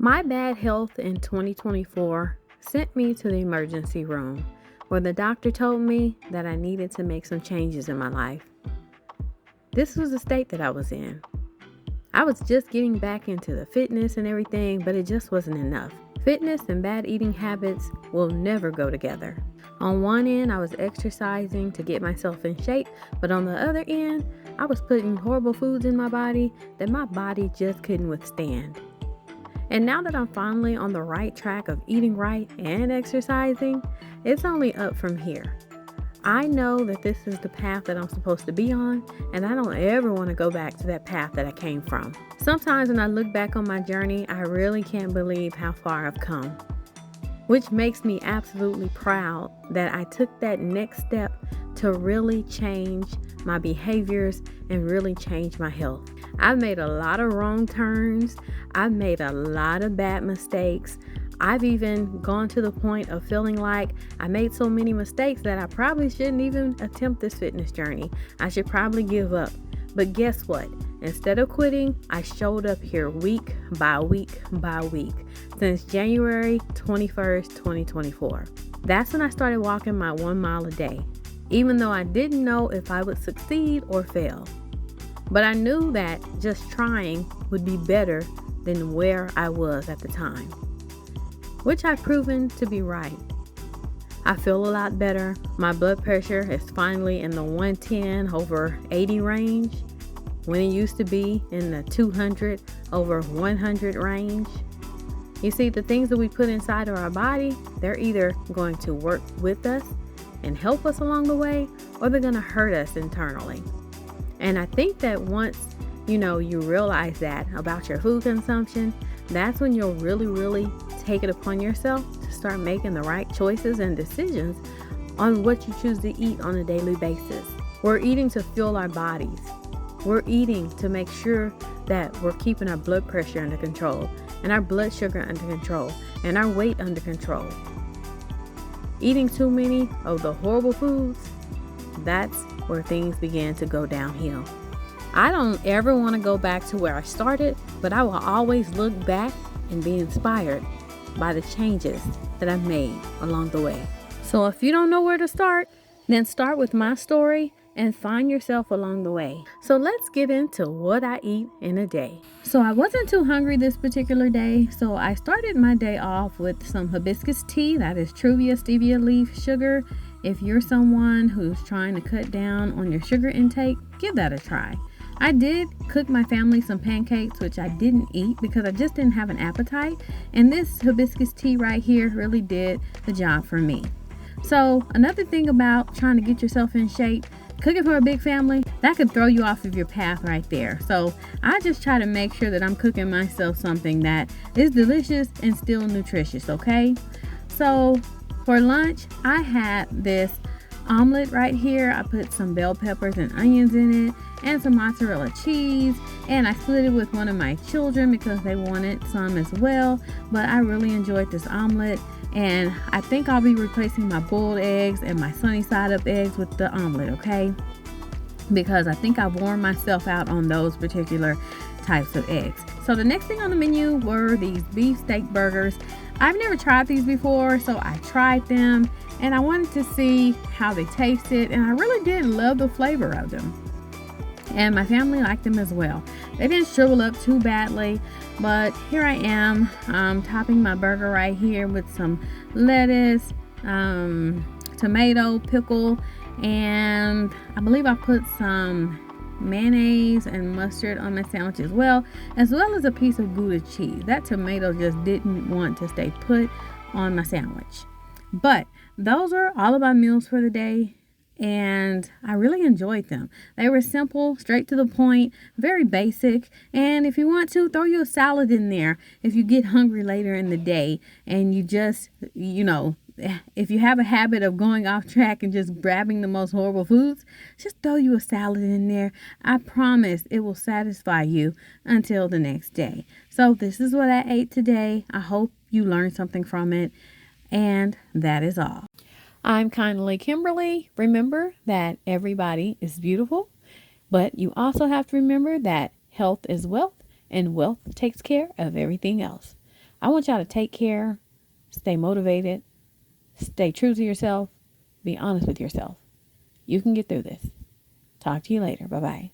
My bad health in 2024 sent me to the emergency room where the doctor told me that I needed to make some changes in my life. This was the state that I was in. I was just getting back into the fitness and everything, but it just wasn't enough. Fitness and bad eating habits will never go together. On one end, I was exercising to get myself in shape, but on the other end, I was putting horrible foods in my body that my body just couldn't withstand. And now that I'm finally on the right track of eating right and exercising, it's only up from here. I know that this is the path that I'm supposed to be on, and I don't ever want to go back to that path that I came from. Sometimes when I look back on my journey, I really can't believe how far I've come, which makes me absolutely proud that I took that next step to really change my behaviors and really change my health. I've made a lot of wrong turns. I've made a lot of bad mistakes. I've even gone to the point of feeling like I made so many mistakes that I probably shouldn't even attempt this fitness journey. I should probably give up. But guess what? Instead of quitting, I showed up here week by week by week since January 21st, 2024. That's when I started walking my 1 mile a day, even though I didn't know if I would succeed or fail. But I knew that just trying would be better than where I was at the time, which I've proven to be right. I feel a lot better. My blood pressure is finally in the 110/80 range when it used to be in the 200/100 range. You see, the things that we put inside of our body, they're either going to work with us and help us along the way, or they're going to hurt us internally. And I think that once, you realize that about your food consumption, that's when you'll really take it upon yourself to start making the right choices and decisions on what you choose to eat on a daily basis. We're eating to fuel our bodies. We're eating to make sure that we're keeping our blood pressure under control and our blood sugar under control and our weight under control. Eating too many of the horrible foods, that's where things begin to go downhill. I don't ever want to go back to where I started, but I will always look back and be inspired by the changes that I've made along the way. So if you don't know where to start, then start with my story and find yourself along the way. So let's get into what I eat in a day. So I wasn't too hungry this particular day, so I started my day off with some hibiscus tea, that is Truvia stevia leaf sugar. If you're someone who's trying to cut down on your sugar intake, give that a try. I did cook my family some pancakes, which I didn't eat because I just didn't have an appetite. And this hibiscus tea right here really did the job for me. So another thing about trying to get yourself in shape, cooking for a big family, that could throw you off of your path right there. So I just try to make sure that I'm cooking myself something that is delicious and still nutritious, okay? So for lunch, I had this omelet right here. I put some bell peppers and onions in it and some mozzarella cheese, and I split it with one of my children because they wanted some as well. But I really enjoyed this omelet, and I think I'll be replacing my boiled eggs and my sunny side up eggs with the omelet, okay? Because I think I've worn myself out on those particular types of eggs. So the next thing on the menu were these beef steak burgers. I've never tried these before, so I tried them and I wanted to see how they tasted, and I really did love the flavor of them. And my family liked them as well. They didn't shrivel up too badly, but here I am topping my burger right here with some lettuce, tomato, pickle, and I believe I put some mayonnaise and mustard on my sandwich as well as a piece of Gouda cheese. That tomato just didn't want to stay put on my sandwich. But those are all of my meals for the day, and I really enjoyed them. They were simple, straight to the point, very basic. And if you want to, throw you a salad in there if you get hungry later in the day and you just, if you have a habit of going off track and just grabbing the most horrible foods, just throw you a salad in there. I promise it will satisfy you until the next day. So this is what I ate today. I hope you learned something from it. And that is all. I'm Kindly Kimberly. Remember that everybody is beautiful, but you also have to remember that health is wealth and wealth takes care of everything else. I want y'all to take care, stay motivated, stay true to yourself, be honest with yourself. You can get through this. Talk to you later. Bye-bye.